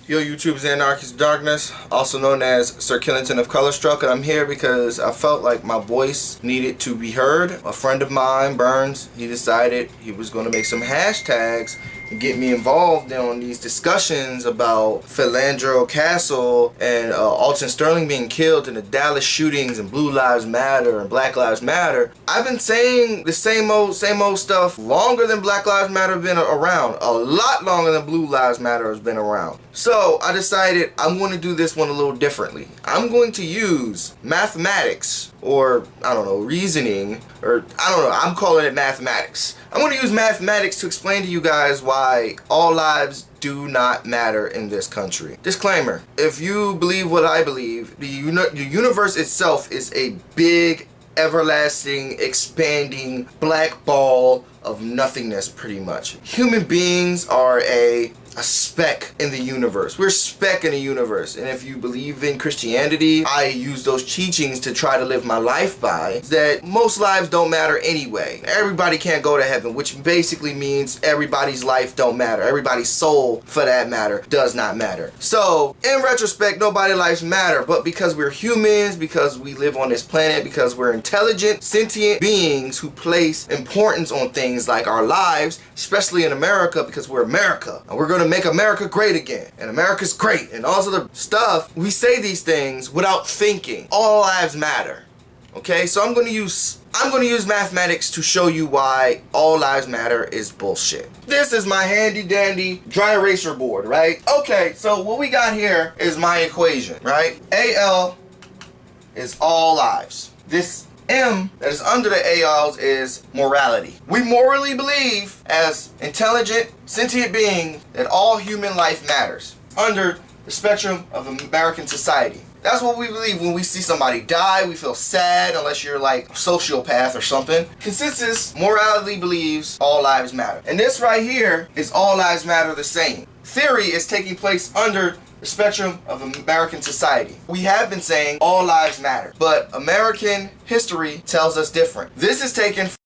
Yo, YouTube's Anarchist Darkness, also known as Sir Killington of Colorstruck, and I'm here because I felt like my voice needed to be heard. A friend of mine, Burns, he decided he was going to make some hashtags and get me involved on these discussions about Philandro Castle and Alton Sterling being killed in the Dallas shootings and Blue Lives Matter and Black Lives Matter. I've been saying the same old stuff longer than Black Lives Matter have been around. A lot longer than Blue Lives Matter has been around. So I decided I'm going to do this one a little differently. I'm going to use mathematics, or I don't know, reasoning, or I don't know, I'm calling it mathematics. I'm going to use mathematics to explain to you guys why all lives do not matter in this country. Disclaimer, if you believe what I believe, the universe itself is a big, everlasting, expanding black ball of nothingness, pretty much. Human beings are a speck in the universe. We're a speck in the universe. And if you believe in Christianity, I use those teachings to try to live my life by, that most lives don't matter anyway. Everybody can't go to heaven, which basically means everybody's life don't matter. Everybody's soul, for that matter, does not matter. So, in retrospect, nobody's lives matter. But because we're humans, because we live on this planet, because we're intelligent, sentient beings who place importance on things like our lives, especially in America, because we're America. And we're going to make America great again, and America's great, and all this other stuff. We say these things without thinking. All lives matter. Okay, so I'm going to use mathematics to show you why all lives matter is bullshit. This is my handy dandy dry eraser board, right? Okay, so what we got here is my equation, right? AL is all lives. This M that is under the ALs is morality. We morally believe, as intelligent, sentient beings, that all human life matters under the spectrum of American society. That's what we believe. When we see somebody die, we feel sad, unless you're like a sociopath or something. Consensus morality believes all lives matter. And this right here is all lives matter the same. Theory is taking place under the spectrum of American society. We have been saying all lives matter, but American history tells us different. This is taken from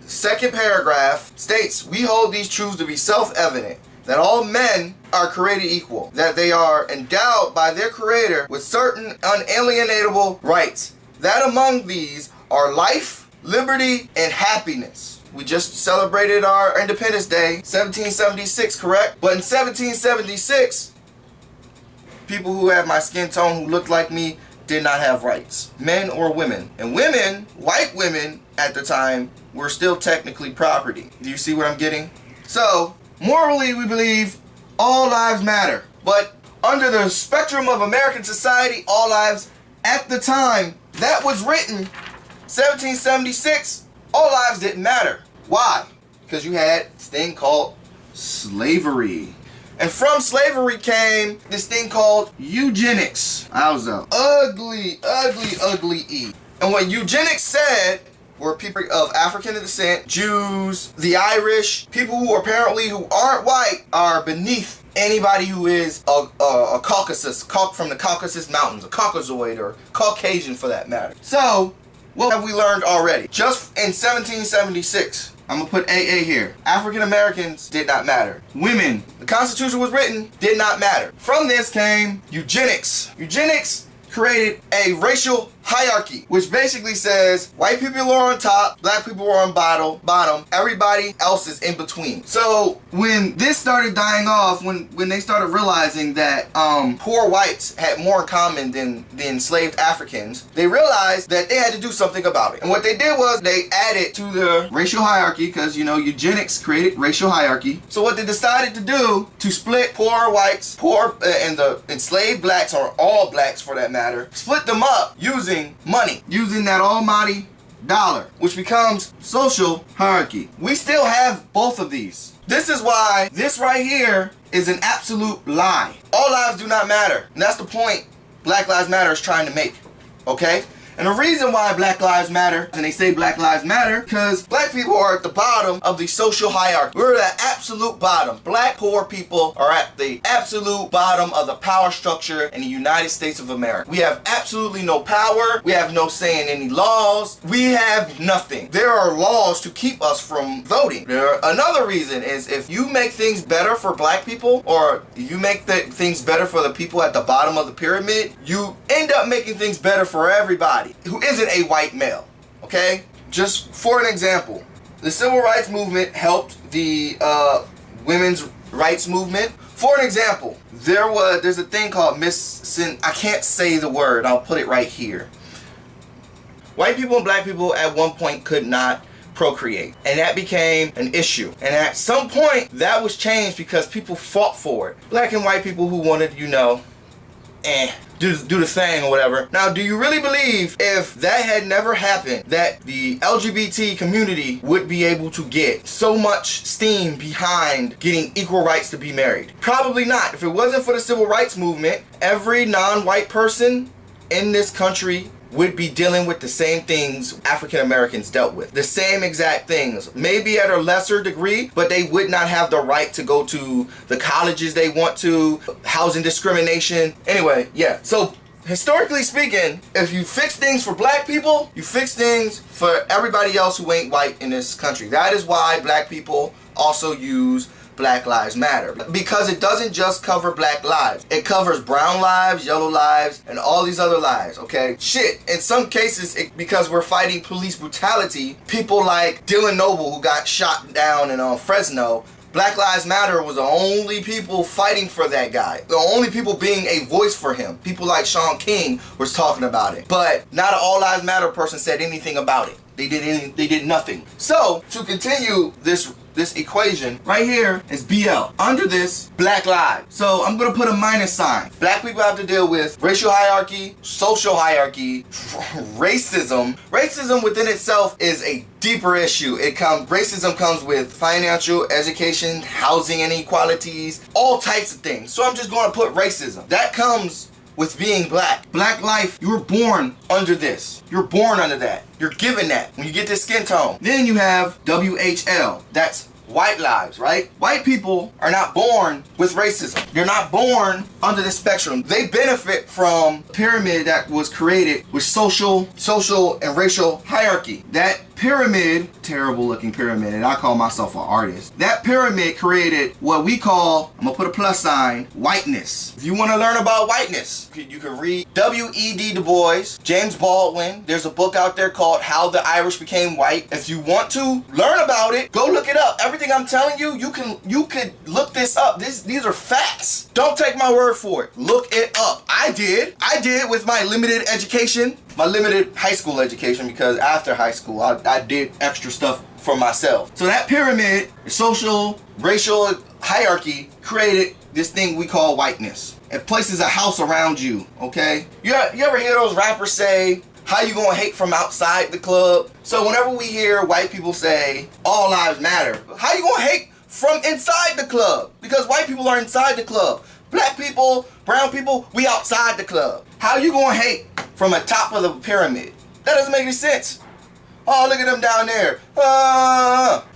the second paragraph, states, we hold these truths to be self-evident, that all men are created equal, that they are endowed by their creator with certain unalienable rights, that among these are life, liberty, and happiness. We just celebrated our Independence Day, 1776, correct? But in 1776, people who had my skin tone, who looked like me, did not have rights. Men or women. And women, white women at the time, were still technically property. Do you see what I'm getting? So, morally we believe all lives matter. But under the spectrum of American society, all lives at the time that was written, 1776, all lives didn't matter. Why? Because you had this thing called slavery. And from slavery came this thing called eugenics. Wowza. Ugly, ugly, ugly E. And what eugenics said were people of African descent, Jews, the Irish, people who apparently who aren't white are beneath anybody who is a Caucasus, from the Caucasus Mountains, a Caucasoid or Caucasian for that matter. So, what have we learned already? Just in 1776. I'm going to put AA here. African Americans did not matter. Women, the Constitution was written, did not matter. From this came eugenics. Eugenics created a racial hierarchy, which basically says white people are on top, black people are on bottom, everybody else is in between. So when this started dying off, when they started realizing that poor whites had more in common than the enslaved Africans, they realized that they had to do something about it. And what they did was they added to the racial hierarchy, because, you know, eugenics created racial hierarchy. So what they decided to do to split poor whites, and the enslaved blacks, or all blacks for that matter, split them up using money, using that almighty dollar, which becomes social hierarchy. We still have both of these. This is why this right here is an absolute lie. All lives do not matter. And that's the point Black Lives Matter is trying to make. Okay? And the reason why Black Lives Matter, and they say Black Lives Matter, because black people are at the bottom of the social hierarchy. We're at the absolute bottom. Black poor people are at the absolute bottom of the power structure in the United States of America. We have absolutely no power. We have no say in any laws. We have nothing. There are laws to keep us from voting. Another reason is if you make things better for black people, or you make things better for the people at the bottom of the pyramid, you end up making things better for everybody who isn't a white male. Okay? Just for an example, the civil rights movement helped the women's rights movement. For an example, there's a thing called I can't say the word, I'll put it right here. White people and black people at one point could not procreate, and that became an issue, and at some point that was changed because people fought for it. Black and white people who wanted, do the thing or whatever. Now, do you really believe if that had never happened that the LGBT community would be able to get so much steam behind getting equal rights to be married? Probably not. If it wasn't for the civil rights movement, every non-white person in this country would be dealing with the same things African Americans dealt with. The same exact things. Maybe at a lesser degree, but they would not have the right to go to the colleges they want to, housing discrimination. Anyway, yeah. So historically speaking, if you fix things for black people, you fix things for everybody else who ain't white in this country. That is why black people also use Black Lives Matter, because it doesn't just cover black lives. It covers brown lives, yellow lives, and all these other lives, okay? Shit, in some cases, because we're fighting police brutality, people like Dylan Noble, who got shot down in Fresno, Black Lives Matter was the only people fighting for that guy. The only people being a voice for him. People like Shaun King was talking about it. But not an All Lives Matter person said anything about it. They did nothing. So, to continue this equation, right here is BL. Under this, Black Lives. So I'm gonna put a minus sign. Black people have to deal with racial hierarchy, social hierarchy, racism. Racism within itself is a deeper issue. Racism comes with financial, education, housing inequalities, all types of things. So I'm just gonna put racism. That comes with being black. Black life, you were born under this. You're born under that. You're given that when you get this skin tone. Then you have WHL. That's white lives, right? White people are not born with racism. They're not born under the spectrum. They benefit from a pyramid that was created with social and racial hierarchy. That pyramid, terrible looking pyramid, and I call myself an artist. That pyramid created what we call, I'm gonna put a plus sign, whiteness. If you want to learn about whiteness, you can read W.E.D. Du Bois, James Baldwin. There's a book out there called How the Irish Became White. If you want to learn about it, go look it up. Everything I'm telling you, you could look this up. These are facts. Don't take my word for it. Look it up. I did with my limited education. My limited high school education, because after high school I did extra stuff for myself. So that pyramid, social, racial hierarchy created this thing we call whiteness. It places a house around you, okay? You ever hear those rappers say, how you gonna hate from outside the club? So whenever we hear white people say, all lives matter, how you gonna hate from inside the club? Because white people are inside the club. Black people, brown people, we outside the club. How you gonna hate from the top of the pyramid? That doesn't make any sense. Oh, look at them down there.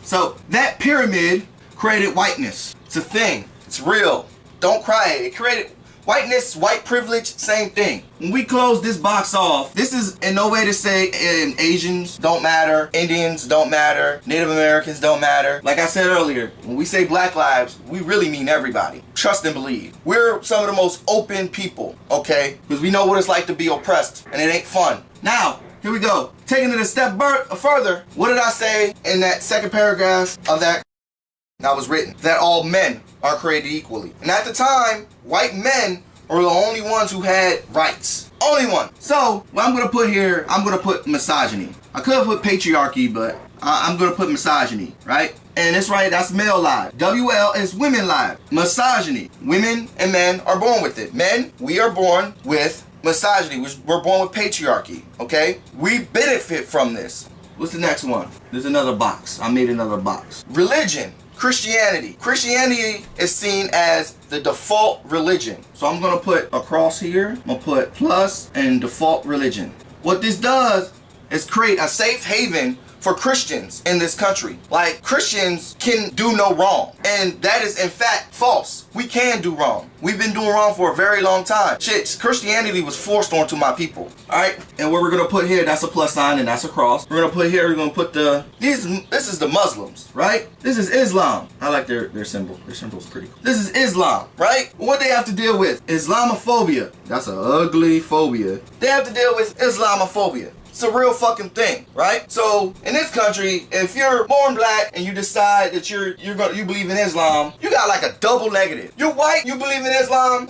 So that pyramid created whiteness. It's a thing. It's real. Don't cry. It created whiteness, white privilege, same thing. When we close this box off, this is in no way to say Asians don't matter, Indians don't matter, Native Americans don't matter. Like I said earlier, when we say black lives, we really mean everybody. Trust and believe. We're some of the most open people, okay? Because we know what it's like to be oppressed, and it ain't fun. Now, here we go. Taking it a step further, what did I say in that second paragraph of that was written? That all men are created equally. And at the time, white men were the only ones who had rights. Only one. So, what I'm going to put here, I'm going to put misogyny. I could have put patriarchy, but I'm going to put misogyny, right? And it's right, that's male life. WL is women life. Misogyny. Women and men are born with it. Men, we are born with misogyny. We're born with patriarchy, okay? We benefit from this. What's the next one? There's another box. I made another box. Religion. Christianity. Christianity is seen as the default religion. So I'm going to put a cross here. I'm going to put plus and default religion. what this does is create a safe haven for Christians in this country. Like, Christians can do no wrong. And that is in fact false. We can do wrong. We've been doing wrong for a very long time. Shit, Christianity was forced onto my people. Alright? And what we're gonna put here, that's a plus sign and that's a cross. We're gonna put here, we're gonna put this is the Muslims, right? This is Islam. I like their symbol. Their symbol's pretty cool. This is Islam, right? What they have to deal with? Islamophobia. That's an ugly phobia. They have to deal with Islamophobia. It's a real fucking thing, right? So in this country, if you're born black and you decide that you believe in Islam, you got like a double negative. You're white, you believe in Islam,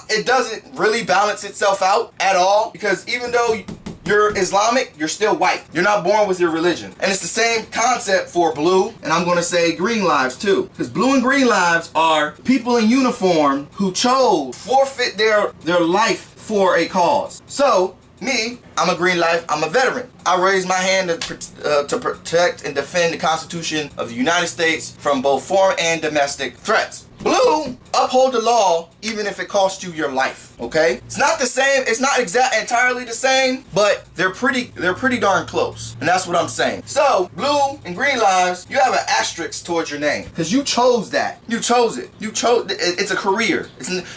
it doesn't really balance itself out at all, because even though you're Islamic, you're still white. You're not born with your religion. And it's the same concept for blue, and I'm gonna say green lives too. Because blue and green lives are people in uniform who chose forfeit their life for a cause. So me, I'm a green life, I'm a veteran. I raise my hand to protect and defend the Constitution of the United States from both foreign and domestic threats. Blue, uphold the law even if it costs you your life, okay? It's not the same, it's not entirely the same, but they're pretty darn close. And that's what I'm saying. So, blue and green lives, you have an asterisk towards your name. Because you chose that. You chose it. It's a career.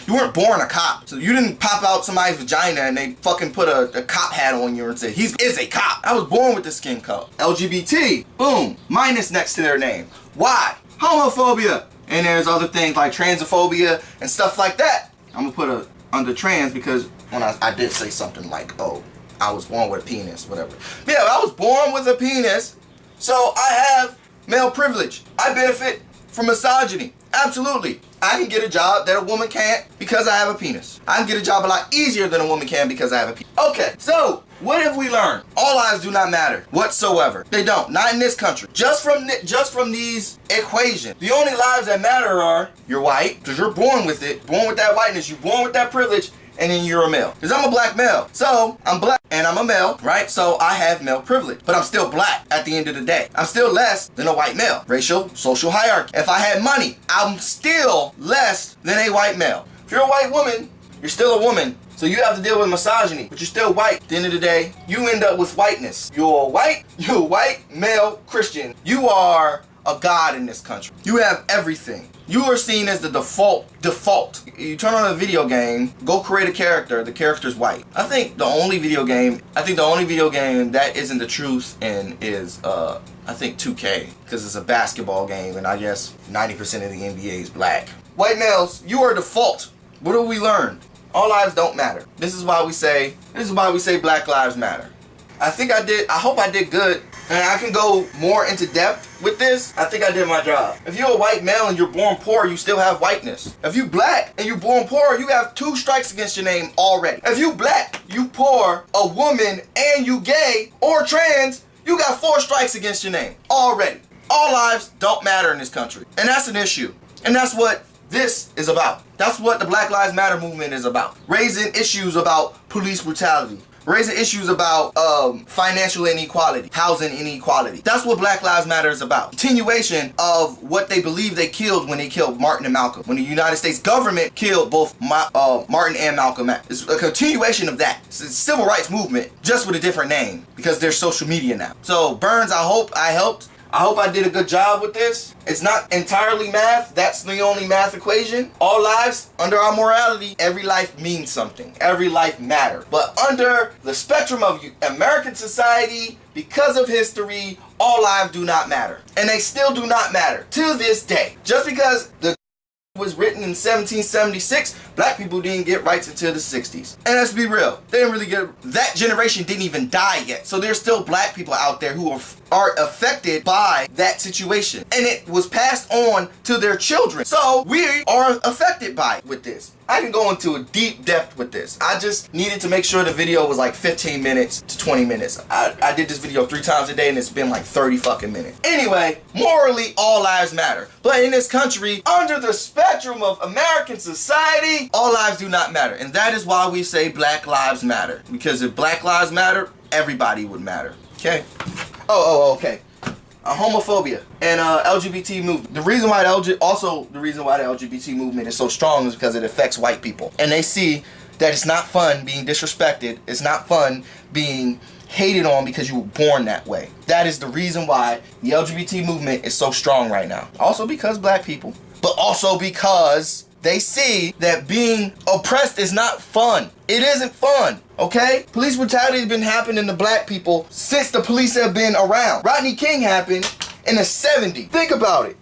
You weren't born a cop. So you didn't pop out somebody's vagina and they fucking put a cop hat on you and say, he is a cop. I was born with the skin color. LGBT, boom, minus next to their name. Why? Homophobia. And there's other things like transophobia and stuff like that. I'm gonna put under trans because when I did say something like, oh, I was born with a penis, whatever. Yeah, I was born with a penis, so I have male privilege. I benefit from misogyny. Absolutely. I can get a job that a woman can't because I have a penis. I can get a job a lot easier than a woman can because I have a penis. Okay, so what have we learned? All lives do not matter whatsoever. They don't. Not in this country. Just from these equations. The only lives that matter are you're white, because you're born with it, born with that whiteness, you're born with that privilege, and then you're a male. Because I'm a black male. So I'm black and I'm a male, right? So I have male privilege. But I'm still black at the end of the day. I'm still less than a white male. Racial, social hierarchy. If I had money, I'm still less than a white male. If you're a white woman, you're still a woman. So you have to deal with misogyny, but you're still white. At the end of the day, you end up with whiteness. You're a white male Christian. You are a god in this country. You have everything. You are seen as the default. You turn on a video game, go create a character, the character's white. I think the only video game that isn't the truth and is I think 2K, because it's a basketball game and I guess 90% of the NBA is black. White males, you are default. What have we learned? All lives don't matter. This is why we say Black Lives Matter. I hope I did good. And I can go more into depth with this. I think I did my job. If you're a white male and you're born poor, you still have whiteness. If you black and you're born poor, you have 2 strikes against your name already. If you black, you poor, a woman, and you gay or trans, you got 4 strikes against your name already. All lives don't matter in this country. And that's an issue. And that's what this is about. That's what the Black Lives Matter movement is about. Raising issues about police brutality. Raising issues about financial inequality, housing inequality. That's what Black Lives Matter is about. Continuation of what they believe they killed when they killed Martin and Malcolm. When the United States government killed both Martin and Malcolm. It's a continuation of that. It's a civil rights movement, just with a different name, because there's social media now. So Burns, I hope I helped. I hope I did a good job with this. It's not entirely math. That's the only math equation. All lives, under our morality, every life means something. Every life matters. But under the spectrum of American society, because of history, all lives do not matter. And they still do not matter to this day. Just because the was written in 1776, black people didn't get rights until the 60s. And let's be real, they didn't really get, that generation didn't even die yet. So there's still black people out there who are affected by that situation. And it was passed on to their children. So we are affected by it with this. I can go into a deep depth with this. I just needed to make sure the video was like 15 minutes to 20 minutes. I did this video 3 times a day and it's been like 30 fucking minutes. Anyway, morally, all lives matter. But in this country, under the spectrum of American society, all lives do not matter. And that is why we say Black Lives Matter. Because if Black Lives matter, everybody would matter. Okay? Okay. Homophobia and LGBT movement. The reason why the LGBT movement is so strong is because it affects white people, and they see that it's not fun being disrespected. It's not fun being hated on because you were born that way. That is the reason why the LGBT movement is so strong right now. Also because black people, but also because they see that being oppressed is not fun. It isn't fun, okay? Police brutality has been happening to black people since the police have been around. Rodney King happened in the 70s. Think about it.